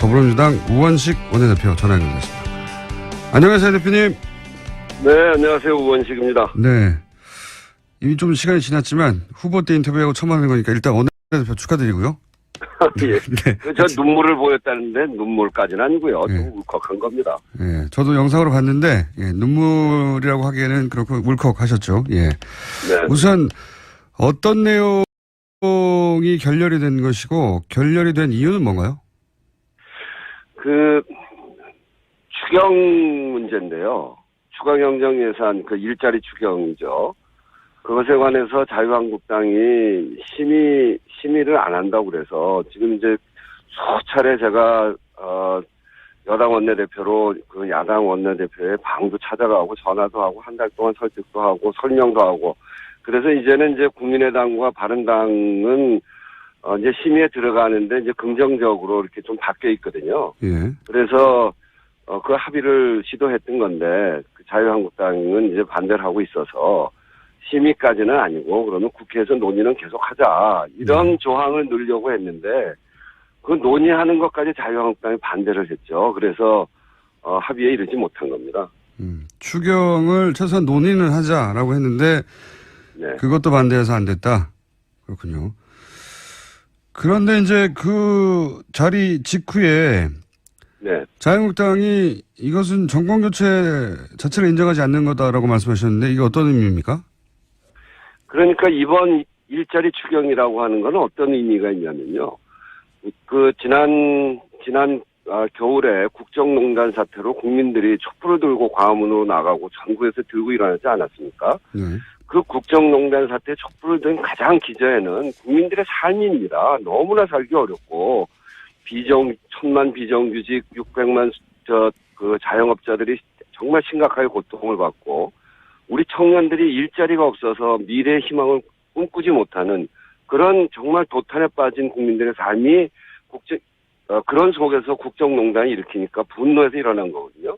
더불어민주당 우원식 원내대표 전화 연결됐습니다. 안녕하세요, 대표님. 네, 안녕하세요. 우원식입니다. 네. 이미 좀 시간이 지났지만 후보 때 인터뷰하고 처음 하는 거니까 일단 원내대표 축하드리고요. 예. 네. 저 눈물을 보였다는데 눈물까지는 아니고요. 네. 좀 울컥한 겁니다. 예, 저도 영상으로 봤는데 눈물이라고 하기에는 그렇고 울컥하셨죠. 예. 네. 우선 어떤 내용이 결렬이 된 것이고 결렬이 된 이유는 뭔가요? 그 추경 문제인데요. 추가경정 예산 그 일자리 추경이죠. 그것에 관해서 자유한국당이 심의를 안 한다고 그래서 지금 이제 수차례 제가 여당 원내대표로 그 야당 원내대표의 방도 찾아가고 전화도 하고 한 달 동안 설득도 하고 설명도 하고 그래서 이제는 이제 국민의당과 바른당은 이제 심의에 들어가는데 이제 긍정적으로 이렇게 좀 바뀌어 있거든요. 예. 그래서 그 합의를 시도했던 건데 그 자유한국당은 이제 반대를 하고 있어서 심의까지는 아니고 그러면 국회에서 논의는 계속하자 이런 조항을 넣으려고 했는데 그 논의하는 것까지 자유한국당이 반대를 했죠. 그래서 합의에 이르지 못한 겁니다. 추경을 최소한 논의는 하자라고 했는데 네. 그것도 반대해서 안 됐다. 그렇군요. 그런데 이제 그 자리 직후에 네. 자유한국당이 이것은 정권교체 자체를 인정하지 않는 거다라고 말씀하셨는데 이게 어떤 의미입니까? 그러니까 이번 일자리 추경이라고 하는 건 어떤 의미가 있냐면요. 그 지난 겨울에 국정농단 사태로 국민들이 촛불을 들고 광화문으로 나가고 전국에서 들고 일어나지 않았습니까? 네. 그 국정농단 사태 촛불을 든 가장 기저에는 국민들의 삶입니다. 너무나 살기 어렵고 천만 비정규직 600만 그 자영업자들이 정말 심각하게 고통을 받고 우리 청년들이 일자리가 없어서 미래의 희망을 꿈꾸지 못하는 그런 정말 도탄에 빠진 국민들의 삶이 그런 속에서 국정농단이 일으키니까 분노해서 일어난 거거든요.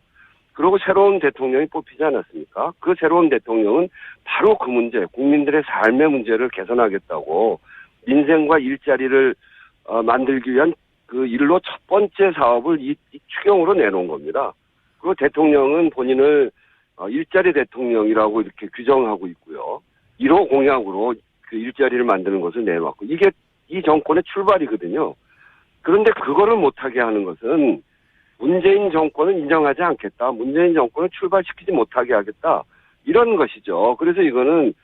그리고 새로운 대통령이 뽑히지 않았습니까? 그 새로운 대통령은 바로 그 문제, 국민들의 삶의 문제를 개선하겠다고 민생과 일자리를 만들기 위한 그 일로 첫 번째 사업을 이 추경으로 내놓은 겁니다. 그 대통령은 본인을 일자리 대통령이라고 이렇게 규정하고 있고요. 1호 공약으로 그 일자리를 만드는 것을 내놓았고 이게 이 정권의 출발이거든요. 그런데 그거를 못하게 하는 것은 문재인 정권은 인정하지 않겠다. 문재인 정권을 출발시키지 못하게 하겠다. 이런 것이죠. 그래서 이거는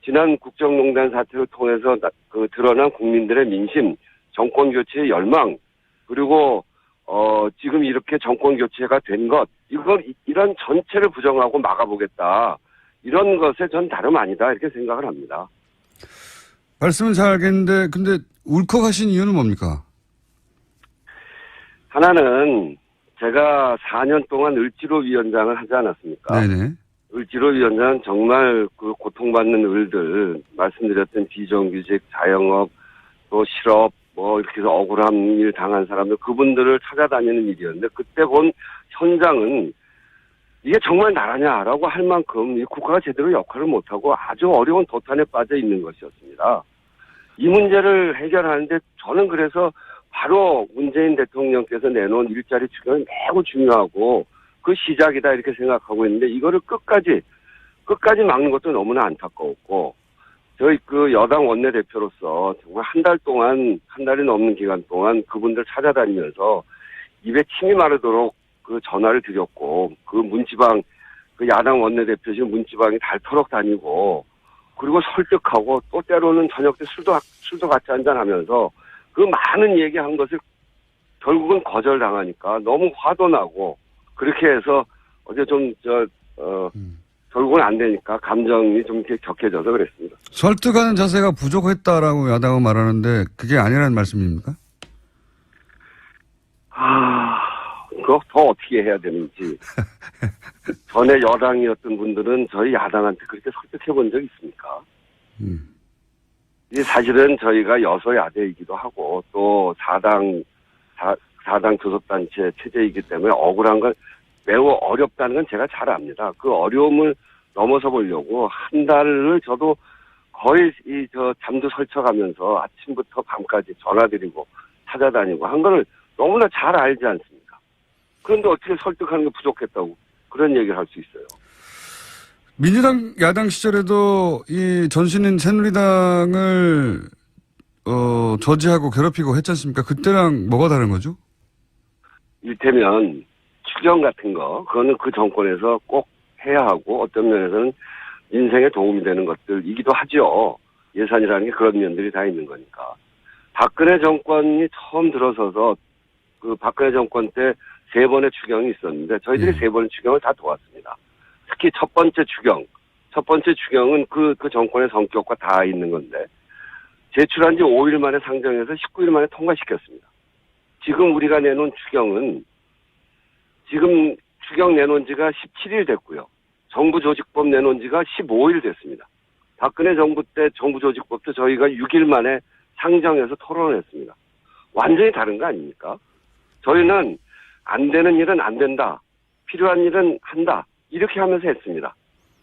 지난 국정농단 사태를 통해서 그 드러난 국민들의 민심, 정권 교체의 열망, 그리고 지금 이렇게 정권 교체가 된 것, 이런 전체를 부정하고 막아보겠다. 이런 것에 전 다름 아니다. 이렇게 생각을 합니다. 말씀은 잘 알겠는데 근데 울컥하신 이유는 뭡니까? 하나는 제가 4년 동안 을지로위원장을 하지 않았습니까? 네네. 을지로위원장은 정말 그 고통받는 을들, 말씀드렸던 비정규직, 자영업, 또 실업, 이렇게 해서 억울한 일 당한 사람들, 그분들을 찾아다니는 일이었는데, 그때 본 현장은 이게 정말 나라냐라고 할 만큼 이 국가가 제대로 역할을 못하고 아주 어려운 도탄에 빠져 있는 것이었습니다. 이 문제를 해결하는데 저는 그래서 바로 문재인 대통령께서 내놓은 일자리 추경이 매우 중요하고 그 시작이다 이렇게 생각하고 있는데 이거를 끝까지 막는 것도 너무나 안타까웠고 저희 그 여당 원내대표로서 정말 한 달이 넘는 기간 동안 그분들 찾아다니면서 입에 침이 마르도록 그 전화를 드렸고 그 문지방 그 야당 원내대표실 문지방이 닳도록 다니고 그리고 설득하고 또 때로는 저녁 때 술도 같이 한잔하면서 그 많은 얘기한 것을 결국은 거절당하니까 너무 화도 나고 그렇게 해서 어제 결국은 안 되니까 감정이 좀 이렇게 격해져서 그랬습니다. 설득하는 자세가 부족했다라고 야당은 말하는데 그게 아니라는 말씀입니까? 그거 더 어떻게 해야 되는지. 전에 여당이었던 분들은 저희 야당한테 그렇게 설득해 본 적 있습니까? 이게 사실은 저희가 여소야대이기도 하고 또 4당 교섭단체 체제이기 때문에 억울한 건 매우 어렵다는 건 제가 잘 압니다. 그 어려움을 넘어서 보려고 한 달을 저도 거의 잠도 설쳐가면서 아침부터 밤까지 전화드리고 찾아다니고 한 거를 너무나 잘 알지 않습니까? 그런데 어떻게 설득하는 게 부족했다고 그런 얘기를 할 수 있어요. 민주당 야당 시절에도 이 전신인 새누리당을 저지하고 괴롭히고 했지 않습니까? 그때랑 뭐가 다른 거죠? 이를테면 추경 같은 거 그거는 그 정권에서 꼭 해야 하고 어떤 면에서는 인생에 도움이 되는 것들이기도 하죠. 예산이라는 게 그런 면들이 다 있는 거니까. 박근혜 정권이 처음 들어서서 그 박근혜 정권 때 3번의 추경이 있었는데 저희들이 3번의 추경을 다 도왔습니다. 특히 첫 번째 추경은 그 정권의 성격과 다 있는 건데 제출한 지 5일 만에 상정해서 19일 만에 통과시켰습니다. 지금 우리가 내놓은 추경은 지금 추경 내놓은 지가 17일 됐고요. 정부조직법 내놓은 지가 15일 됐습니다. 박근혜 정부 때 정부조직법도 저희가 6일 만에 상정해서 토론했습니다. 완전히 다른 거 아닙니까? 저희는 안 되는 일은 안 된다. 필요한 일은 한다. 이렇게 하면서 했습니다.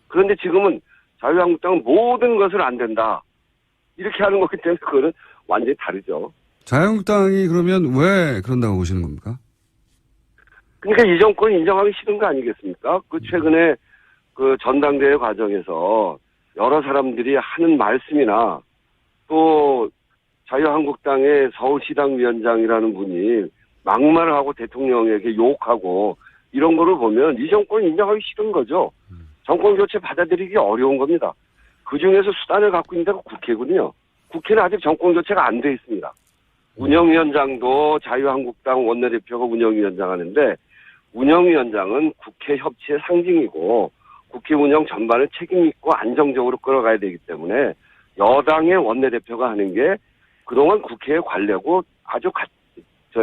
그런데 지금은 자유한국당은 모든 것을 안 된다. 이렇게 하는 거기 때문에 그거는 완전히 다르죠. 자유한국당이 그러면 왜 그런다고 보시는 겁니까? 그러니까 이 정권 인정하기 싫은 거 아니겠습니까? 그 최근에 그 전당대회 과정에서 여러 사람들이 하는 말씀이나 또 자유한국당의 서울시당 위원장이라는 분이 막말을 하고 대통령에게 욕하고 이런 거를 보면 이 정권 인정하기 싫은 거죠. 정권 교체 받아들이기 어려운 겁니다. 그중에서 수단을 갖고 있는 데가 국회군요. 국회는 아직 정권 교체가 안 돼 있습니다. 운영위원장도 자유한국당 원내대표가 운영위원장 하는데 운영위원장은 국회 협치의 상징이고 국회 운영 전반을 책임있고 안정적으로 끌어가야 되기 때문에 여당의 원내대표가 하는 게 그동안 국회의 관례고 아주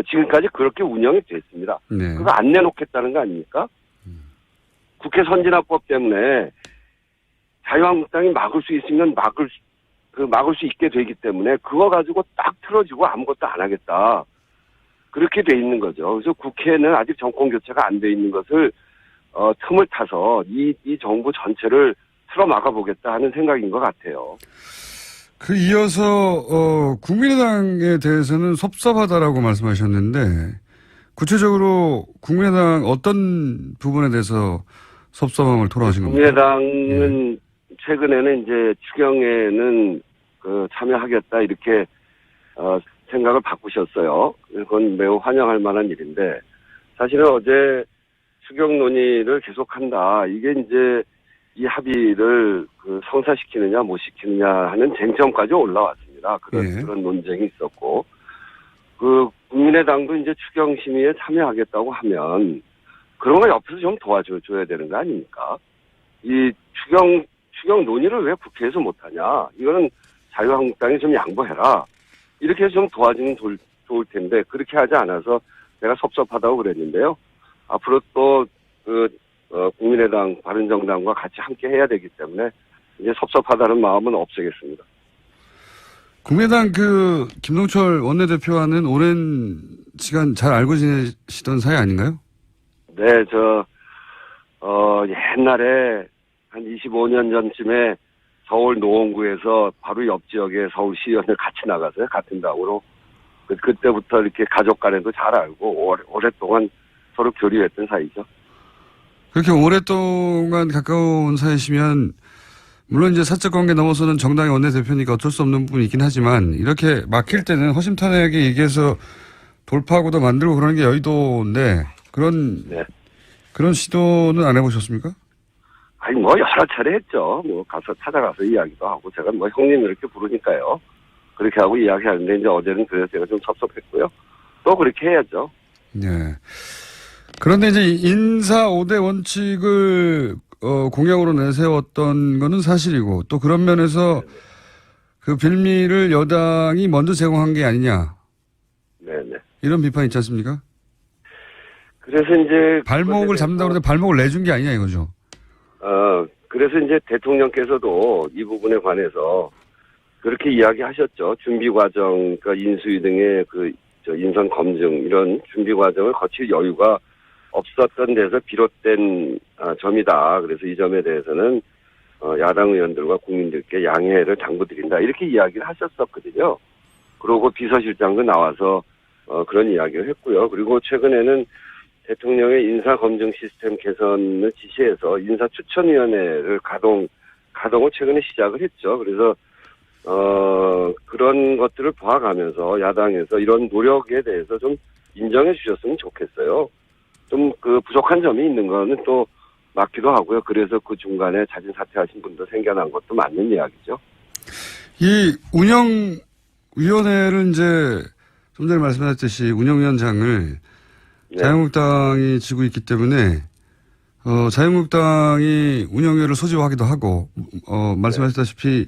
지금까지 그렇게 운영이 됐습니다. 네. 그거 안 내놓겠다는 거 아닙니까? 국회 선진화법 때문에 자유한국당이 막을 수 있으면 막을 수 있게 되기 때문에 그거 가지고 딱 틀어지고 아무것도 안 하겠다. 그렇게 돼 있는 거죠. 그래서 국회는 아직 정권 교체가 안 돼 있는 것을 틈을 타서 이 정부 전체를 틀어 막아보겠다 하는 생각인 것 같아요. 그 이어서 국민의당에 대해서는 섭섭하다라고 말씀하셨는데 구체적으로 국민의당 어떤 부분에 대해서 섭섭함을 토로하신 겁니까? 국민의당은 최근에는 이제 추경에는 참여하겠다 이렇게 생각을 바꾸셨어요. 그건 매우 환영할 만한 일인데 사실은 어제 추경 논의를 계속한다. 이게 이제 이 합의를 성사시키느냐 못 시키느냐 하는 쟁점까지 올라왔습니다. 그런 논쟁이 있었고 국민의당도 이제 추경 심의에 참여하겠다고 하면 그런 거 옆에서 좀 도와줘야 되는 거 아닙니까? 이 추경 논의를 왜 국회에서 못하냐? 이거는 자유한국당이 좀 양보해라. 이렇게 해서 좀 도와주면 좋을 텐데 그렇게 하지 않아서 내가 섭섭하다고 그랬는데요. 앞으로 또 국민의당, 바른정당과 같이 함께 해야 되기 때문에 이제 섭섭하다는 마음은 없애겠습니다. 국민의당 김동철 원내대표와는 오랜 시간 잘 알고 지내시던 사이 아닌가요? 네, 옛날에 한 25년 전쯤에 서울 노원구에서 바로 옆 지역에 서울시의원을 같이 나가서요. 같은 당으로. 그때부터 이렇게 가족 간에도 잘 알고 오랫동안 서로 교류했던 사이죠. 그렇게 오랫동안 가까운 사이시면 물론 이제 사적 관계 넘어서는 정당의 원내대표니까 어쩔 수 없는 부분이 있긴 하지만 이렇게 막힐 때는 허심탄회하게 얘기해서 돌파하고도 만들고 그러는 게 여의도인데 그런 시도는 안 해보셨습니까? 아니 여러 차례 했죠. 찾아가서 이야기도 하고 제가 형님 이렇게 부르니까요. 그렇게 하고 이야기하는데 이제 어제는 그래서 제가 좀 섭섭했고요. 또 그렇게 해야죠. 네. 그런데 이제 인사 5대 원칙을 공약으로 내세웠던 거는 사실이고 또 그런 면에서 그 빌미를 여당이 먼저 제공한 게 아니냐. 네네. 이런 비판이 있지 않습니까? 그래서 이제 발목을 잡는다고 하는데 발목을 내준 게 아니냐 이거죠. 그래서 이제 대통령께서도 이 부분에 관해서 그렇게 이야기하셨죠. 준비 과정, 그러니까 인수위 등의 인선 검증 이런 준비 과정을 거칠 여유가 없었던 데서 비롯된 점이다. 그래서 이 점에 대해서는 야당 의원들과 국민들께 양해를 당부드린다. 이렇게 이야기를 하셨었거든요. 그러고 비서실장도 나와서 그런 이야기를 했고요. 그리고 최근에는 대통령의 인사검증 시스템 개선을 지시해서 인사추천위원회를 가동을 최근에 시작을 했죠. 그래서 그런 것들을 봐가면서 야당에서 이런 노력에 대해서 좀 인정해 주셨으면 좋겠어요. 좀 그 부족한 점이 있는 거는 또 맞기도 하고요. 그래서 그 중간에 자진 사퇴하신 분도 생겨난 것도 맞는 이야기죠. 이 운영위원회를 이제 좀 전에 말씀하셨듯이 운영위원장을 네. 자유한국당이 지고 있기 때문에 자유한국당이 운영위를 소집하기도 하고 말씀하셨다시피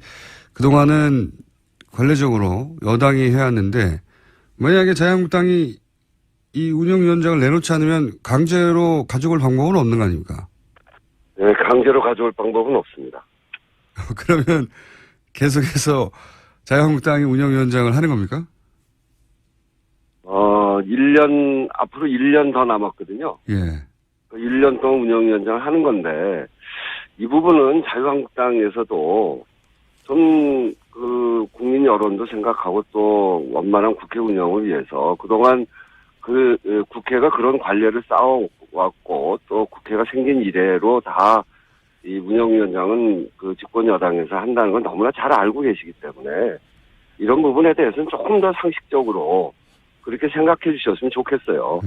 그동안은 관례적으로 여당이 해야 하는데 만약에 자유한국당이 이 운영위원장을 내놓지 않으면 강제로 가져올 방법은 없는 거 아닙니까? 네, 강제로 가져올 방법은 없습니다. 그러면 계속해서 자유한국당이 운영위원장을 하는 겁니까? 앞으로 1년 더 남았거든요. 예. 1년 동안 운영위원장을 하는 건데, 이 부분은 자유한국당에서도 좀, 국민 여론도 생각하고 또 원만한 국회 운영을 위해서 그동안 국회가 그런 관례를 쌓아왔고 또 국회가 생긴 이래로 다 이 운영위원장은 그 집권 여당에서 한다는 건 너무나 잘 알고 계시기 때문에 이런 부분에 대해서는 조금 더 상식적으로 그렇게 생각해 주셨으면 좋겠어요.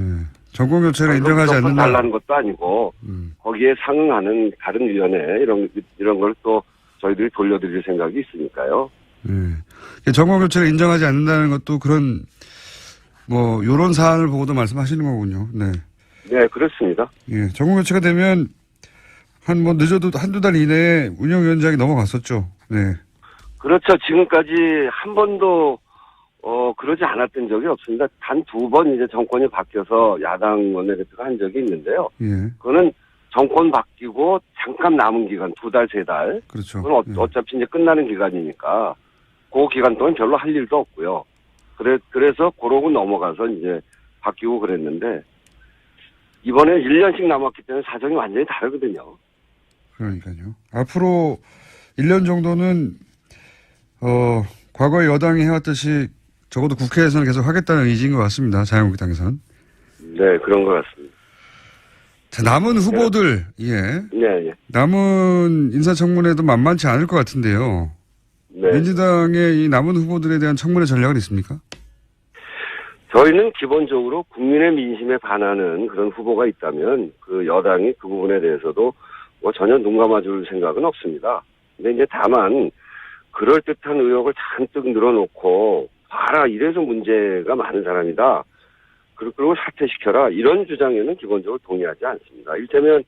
정권 교체를 인정하지 않는다. 달라는 것도 아니고 거기에 상응하는 다른 위원회 이런 걸 또 저희들이 돌려드릴 생각이 있으니까요. 정권 교체를 인정하지 않는다는 것도 그런 요런 사안을 보고도 말씀하시는 거군요. 네. 네, 그렇습니다. 예, 정권 교체가 되면 늦어도 한두 달 이내에 운영위원장이 넘어갔었죠. 네. 그렇죠. 지금까지 한 번도 그러지 않았던 적이 없습니다. 단 2번 이제 정권이 바뀌어서 야당 원내대표가 한 적이 있는데요. 예. 그거는 정권 바뀌고 잠깐 남은 기간 2달, 3달. 그렇죠. 그건 예. 어차피 이제 끝나는 기간이니까 그 기간 동안 별로 할 일도 없고요. 그래서 그러고 넘어가서 이제 바뀌고 그랬는데 이번에 1년씩 남았기 때문에 사정이 완전히 다르거든요. 그러니까요. 앞으로 1년 정도는 과거에 여당이 해왔듯이 적어도 국회에서는 계속 하겠다는 의지인 것 같습니다. 자유한국당에서는. 네, 그런 것 같습니다. 자, 남은 후보들, 네. 남은 인사청문회도 만만치 않을 것 같은데요. 네. 민주당의 이 남은 후보들에 대한 청문회 전략은 있습니까? 저희는 기본적으로 국민의 민심에 반하는 그런 후보가 있다면 그 여당이 그 부분에 대해서도 전혀 눈 감아줄 생각은 없습니다. 근데 이제 다만 그럴듯한 의혹을 잔뜩 늘어놓고 봐라 이래서 문제가 많은 사람이다. 그리고 사퇴시켜라 이런 주장에는 기본적으로 동의하지 않습니다. 이를테면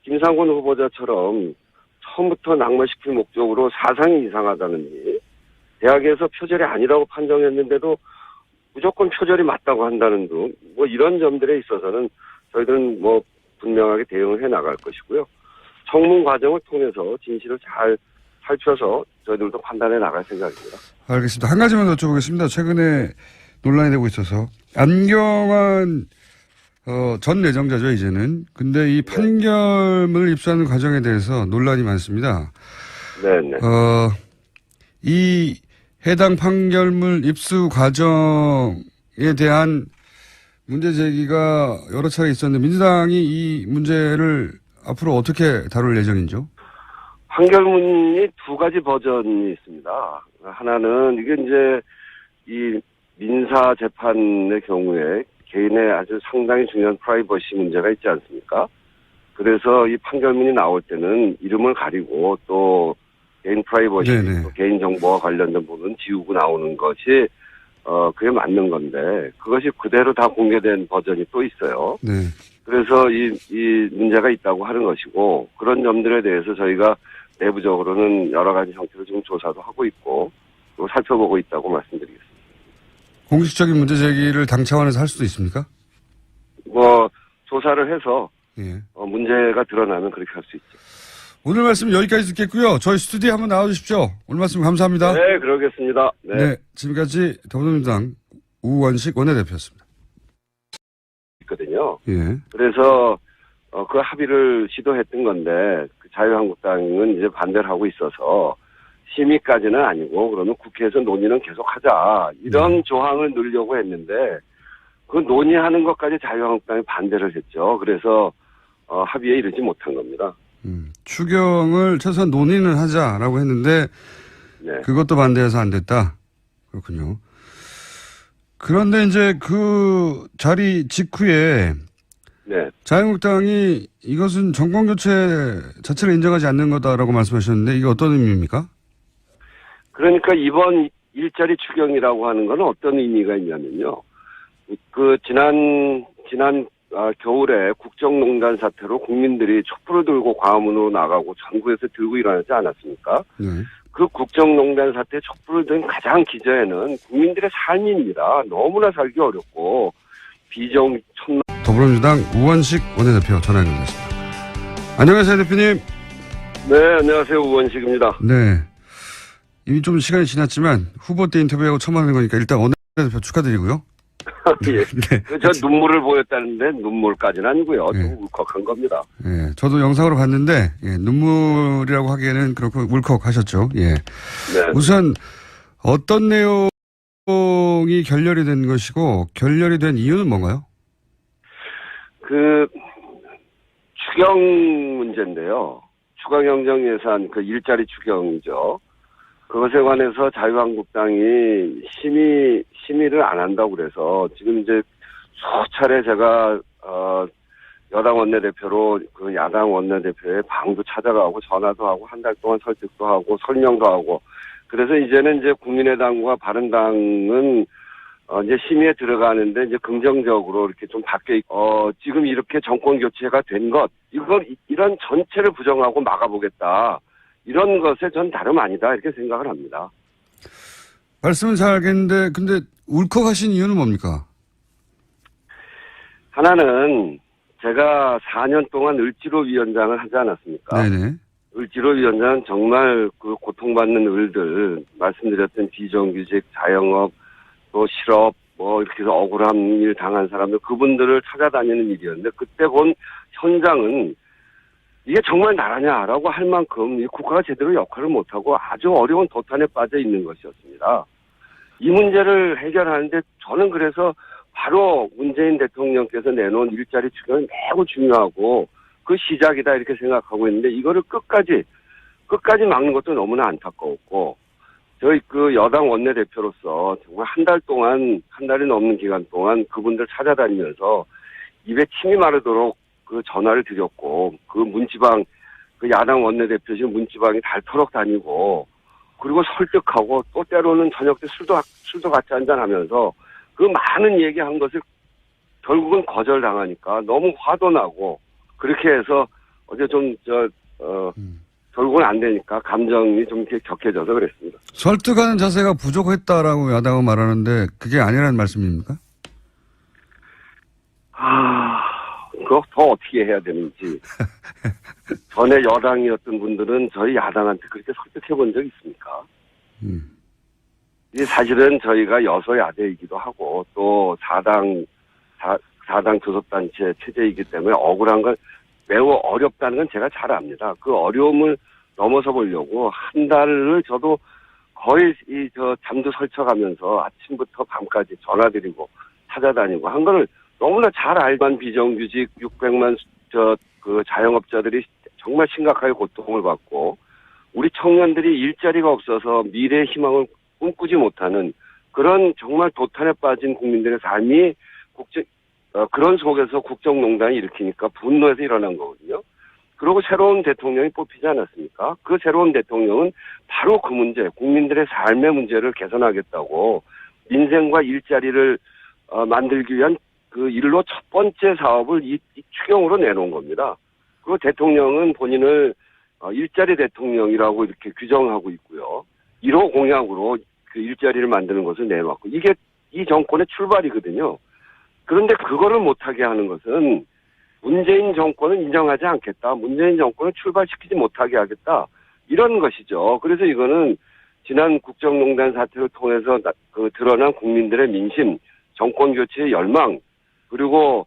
김상곤 후보자처럼 처음부터 낙마시킬 목적으로 사상이 이상하다는지 대학에서 표절이 아니라고 판정했는데도 무조건 표절이 맞다고 한다는 등 이런 점들에 있어서는 저희들은 분명하게 대응을 해 나갈 것이고요. 청문 과정을 통해서 진실을 잘 살펴서 저희들도 판단해 나갈 생각입니다. 알겠습니다. 한 가지만 더 여쭤보겠습니다. 최근에 논란이 되고 있어서 안경환 전 내정자죠 이제는. 근데 이 판결문을 입수하는 과정에 대해서 논란이 많습니다. 네네. 이 해당 판결문 입수 과정에 대한 문제 제기가 여러 차례 있었는데 민주당이 이 문제를 앞으로 어떻게 다룰 예정인죠? 판결문이 2가지 버전이 있습니다. 하나는 이게 이제 이 민사 재판의 경우에 개인의 아주 상당히 중요한 프라이버시 문제가 있지 않습니까? 그래서 이 판결문이 나올 때는 이름을 가리고 또 개인 프라이버시, 또 개인 정보와 관련된 부분 지우고 나오는 것이 그게 맞는 건데 그것이 그대로 다 공개된 버전이 또 있어요. 네. 그래서 이 문제가 있다고 하는 것이고 그런 점들에 대해서 저희가 내부적으로는 여러 가지 형태로 지금 조사도 하고 있고 또 살펴보고 있다고 말씀드리겠습니다. 공식적인 문제 제기를 당 차원에서 할 수도 있습니까? 조사를 해서 문제가 드러나면 그렇게 할 수 있죠. 오늘 말씀 여기까지 듣겠고요. 저희 스튜디오에 한번 나와주십시오. 오늘 말씀 감사합니다. 네, 그러겠습니다. 네, 지금까지 더불어민주당 우원식 원내대표였습니다. 있거든요. 예. 그래서 그 합의를 시도했던 건데 자유한국당은 이제 반대를 하고 있어서 심의까지는 아니고 그러면 국회에서 논의는 계속하자 이런 조항을 넣으려고 했는데 그 논의하는 것까지 자유한국당이 반대를 했죠. 그래서 합의에 이르지 못한 겁니다. 추경을 최소한 논의는 하자라고 했는데 네. 그것도 반대해서 안 됐다. 그렇군요. 그런데 이제 그 자리 직후에 네. 자유한국당이 이것은 정권 교체 자체를 인정하지 않는 거다라고 말씀하셨는데 이게 어떤 의미입니까? 그러니까 이번 일자리 추경이라고 하는 건 어떤 의미가 있냐면요. 그 지난 겨울에 국정농단 사태로 국민들이 촛불을 들고 광화문으로 나가고 전국에서 들고 일어나지 않았습니까? 네. 그 국정농단 사태 촛불을 든 가장 기저에는 국민들의 삶입니다. 너무나 살기 어렵고 더불어민주당 우원식 원내대표 전화 연결됐습니다. 안녕하세요, 대표님. 네, 안녕하세요. 우원식입니다. 네. 이미 좀 시간이 지났지만 후보 때 인터뷰하고 처음 하는 거니까 일단 원내대표 축하드리고요. 예. 네. 저 눈물을 보였다는데 눈물까지는 아니고요. 네. 좀 울컥한 겁니다. 예, 저도 영상으로 봤는데 눈물이라고 하기에는 그렇고 울컥하셨죠. 예. 네. 우선 어떤 내용이 결렬이 된 것이고 결렬이 된 이유는 뭔가요? 그 추경 문제인데요. 추가경정 예산 그 일자리 추경이죠. 그것에 관해서 자유한국당이 심의를 안 한다고 그래서 지금 이제 수차례 제가 여당 원내대표로 그 야당 원내대표의 방도 찾아가고 전화도 하고 한 달 동안 설득도 하고 설명도 하고 그래서 이제는 이제 국민의당과 바른당은 이제 심의에 들어가는데 이제 긍정적으로 이렇게 좀 바뀌어 있고 지금 이렇게 정권 교체가 된 것 이런 전체를 부정하고 막아보겠다. 이런 것에 전 다름 아니다 이렇게 생각을 합니다. 말씀은 잘 알겠는데 근데 울컥하신 이유는 뭡니까? 하나는 제가 4년 동안 을지로위원장을 하지 않았습니까? 네네. 을지로위원장은 정말 그 고통받는 을들 말씀드렸던 비정규직, 자영업, 또 실업 뭐 이렇게 해서 억울한 일 당한 사람들 그분들을 찾아다니는 일이었는데 그때 본 현장은 이게 정말 나라냐라고 할 만큼 이 국가가 제대로 역할을 못하고 아주 어려운 도탄에 빠져 있는 것이었습니다. 이 문제를 해결하는데 저는 그래서 바로 문재인 대통령께서 내놓은 일자리 추경이 매우 중요하고 그 시작이다 이렇게 생각하고 있는데 이거를 끝까지 막는 것도 너무나 안타까웠고 저희 그 여당 원내대표로서 정말 한 달이 넘는 기간 동안 그분들 찾아다니면서 입에 침이 마르도록 그 전화를 드렸고 그 문지방 그 야당 원내대표실 문지방이 닳도록 다니고 그리고 설득하고 또 때로는 저녁 때 술도 같이 한잔하면서 그 많은 얘기한 것을 결국은 거절당하니까 너무 화도 나고 그렇게 해서 어제 결국은 안 되니까 감정이 좀 이렇게 격해져서 그랬습니다. 설득하는 자세가 부족했다라고 야당은 말하는데 그게 아니라는 말씀입니까? 그거 더 어떻게 해야 되는지. 전에 여당이었던 분들은 저희 야당한테 그렇게 설득해 본 적 있습니까? 이게 사실은 저희가 여소야대이기도 하고 또 4당 교섭단체 체제이기 때문에 억울한 건 매우 어렵다는 건 제가 잘 압니다. 그 어려움을 넘어서 보려고 한 달을 저도 거의 잠도 설쳐가면서 아침부터 밤까지 전화드리고 찾아다니고 한 거를 너무나 잘 알던 비정규직 600만 그 자영업자들이 정말 심각하게 고통을 받고 우리 청년들이 일자리가 없어서 미래의 희망을 꿈꾸지 못하는 그런 정말 도탄에 빠진 국민들의 삶이 그런 속에서 국정농단이 일으키니까 분노해서 일어난 거거든요. 그리고 새로운 대통령이 뽑히지 않았습니까? 그 새로운 대통령은 바로 그 문제, 국민들의 삶의 문제를 개선하겠다고 민생과 일자리를 만들기 위한 그 일로 첫 번째 사업을 이 추경으로 내놓은 겁니다. 그 대통령은 본인을 일자리 대통령이라고 이렇게 규정하고 있고요. 1호 공약으로 그 일자리를 만드는 것을 내놓았고 이게 이 정권의 출발이거든요. 그런데 그거를 못하게 하는 것은 문재인 정권은 인정하지 않겠다. 문재인 정권을 출발시키지 못하게 하겠다. 이런 것이죠. 그래서 이거는 지난 국정농단 사태를 통해서 드러난 국민들의 민심, 정권 교체의 열망, 그리고